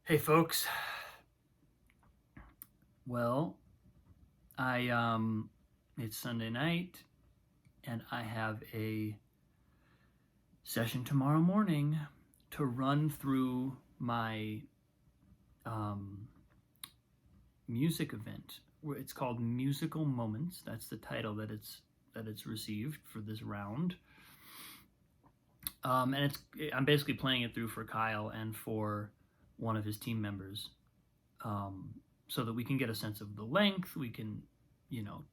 Hey folks. Well, I it's Sunday night and I have a session tomorrow morning to run through my um, music event. It's called Musical Moments. That's the title that it's received for this round. And I'm basically playing it through for Kyle and for one of his team members. So that we can get a sense of the length, we can, you know,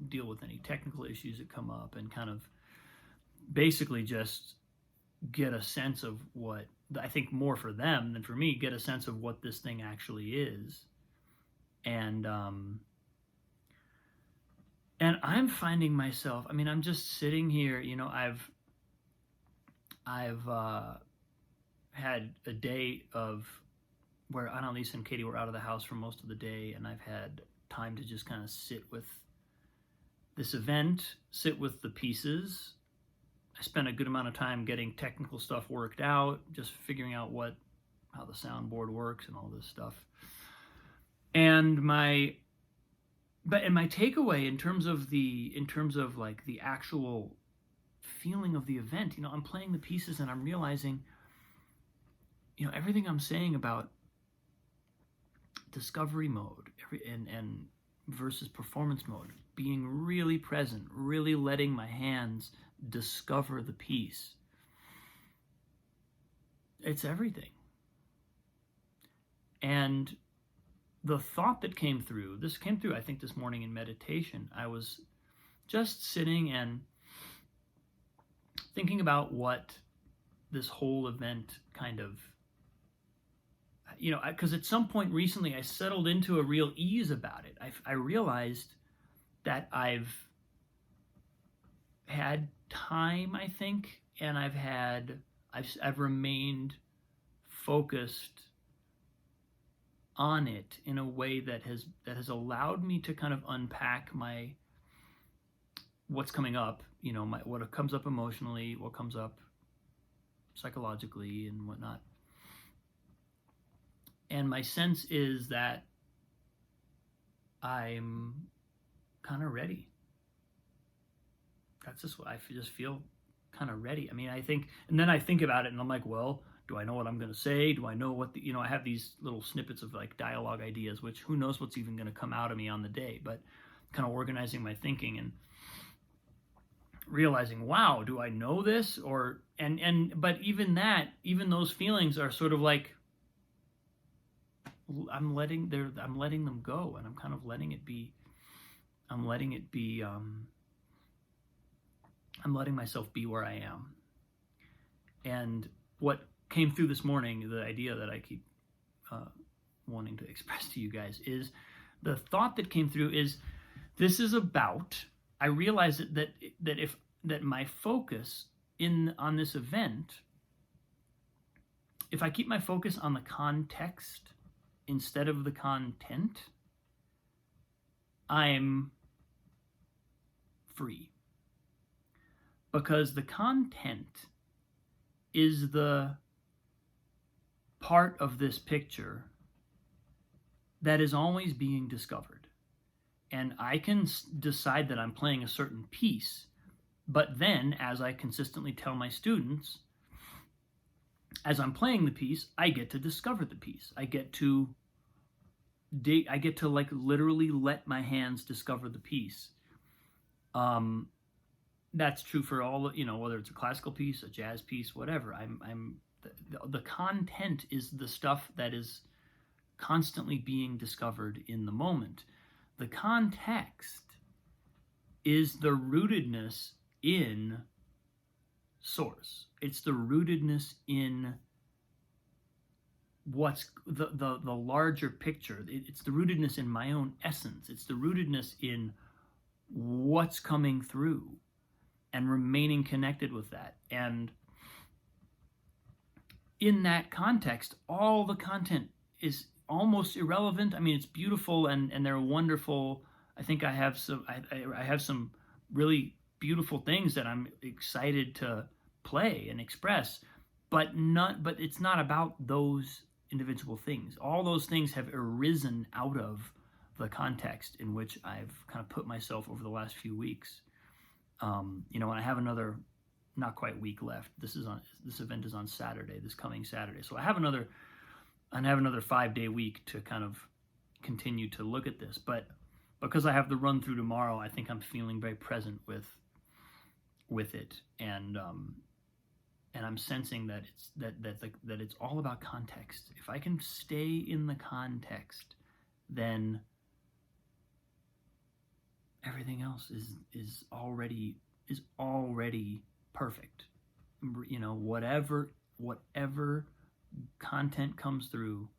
deal with any technical issues that come up, and kind of basically just get a sense of what I think more for them than for me, get a sense of what this thing actually is, and I'm finding myself. I mean, I'm just sitting here. I've had a day of where Annalise and Katie were out of the house for most of the day, and I've had time to just kind of sit with this event, sit with the pieces. I spent a good amount of time getting technical stuff worked out, just figuring out how the soundboard works and all this stuff. And my takeaway in terms of like the actual feeling of the event, I'm playing the pieces and I'm realizing, everything I'm saying about discovery mode and versus performance mode, being really present, really letting my hands discover the piece, it's everything. And the thought that came through I think this morning in meditation. I was just sitting and thinking about what this whole event kind of, because at some point recently I settled into a real ease about it. I realized that I've had time, I think, and I've remained focused on it in a way that has allowed me to kind of unpack what's coming up, what comes up emotionally, what comes up psychologically, and whatnot. And my sense is that I'm kind of ready. That's just what I just feel kind of ready. I mean, and then I think about it and I'm like, well, do I know what I'm going to say? Do I know what I have these little snippets of like dialogue ideas, which who knows what's even going to come out of me on the day, but kind of organizing my thinking and realizing, wow, do I know this? But even those feelings are sort of like, I'm letting them go, and I'm kind of letting it be. I'm letting myself be where I am. And what came through this morning, the idea that I keep wanting to express to you guys, is the thought that came through is this is about. I realize that my focus on this event, if I keep my focus on the context instead of the content, I'm free. Because the content is the part of this picture that is always being discovered. And I can decide that I'm playing a certain piece, but then, as I consistently tell my students, as I'm playing the piece, I get to discover the piece. I get to like literally let my hands discover the piece. That's true for all, whether it's a classical piece, a jazz piece, whatever. The content is the stuff that is constantly being discovered in the moment. The context is the rootedness in source. It's the rootedness in what's the larger picture. It's the rootedness in my own essence. It's the rootedness in what's coming through and remaining connected with that. And in that context, all the content is almost irrelevant. I mean, it's beautiful and they're wonderful. I think I have some really beautiful things that I'm excited to play and express, but it's not about those individual things. All those things have arisen out of the context in which I've kind of put myself over the last few weeks. And I have another not quite week left. This event is on Saturday, this coming Saturday. So I have another 5-day week to kind of continue to look at this. But because I have the run through tomorrow, I think I'm feeling very present with it, and I'm sensing that it's all about context. If I can stay in the context, then everything else is already perfect. Whatever content comes through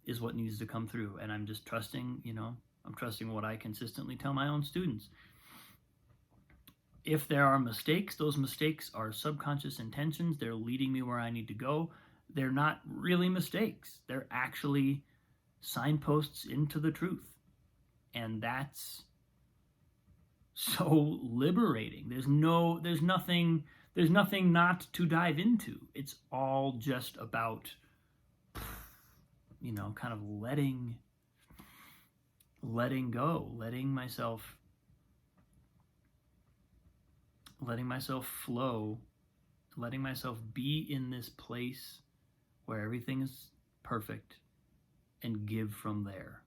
is what needs to come through, and I'm just trusting. I'm trusting what I consistently tell my own students. If there are mistakes, those mistakes are subconscious intentions. They're leading me where I need to go. They're not really mistakes. They're actually signposts into the truth. And that's so liberating. There's nothing not to dive into. It's all just about, kind of letting go, letting myself flow, letting myself be in this place where everything is perfect, and give from there.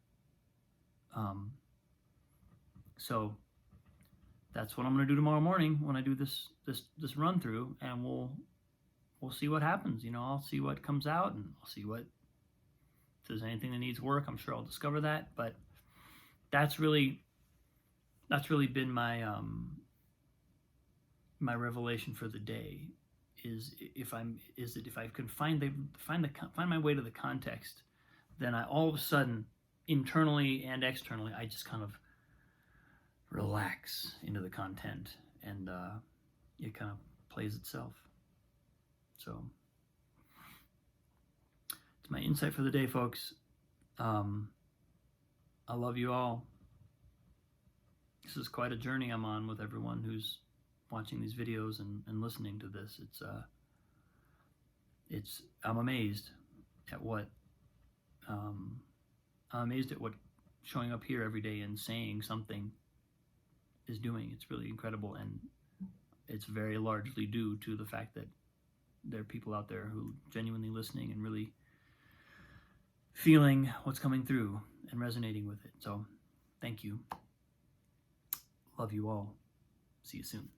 So that's what I'm going to do tomorrow morning when I do this run through, and we'll see what happens. I'll see what comes out, and I'll see if there's anything that needs work. I'm sure I'll discover that, but that's really been my my revelation for the day is that if I can find my way to the context, then I all of a sudden, internally and externally, I just kind of relax into the content, and it kind of plays itself. So it's my insight for the day, folks. I love you all. This is quite a journey I'm on with everyone who's watching these videos and listening to this. I'm amazed at what showing up here every day and saying something is doing. It's really incredible, and it's very largely due to the fact that there are people out there who are genuinely listening and really feeling what's coming through and resonating with it. So thank you. Love you all. See you soon.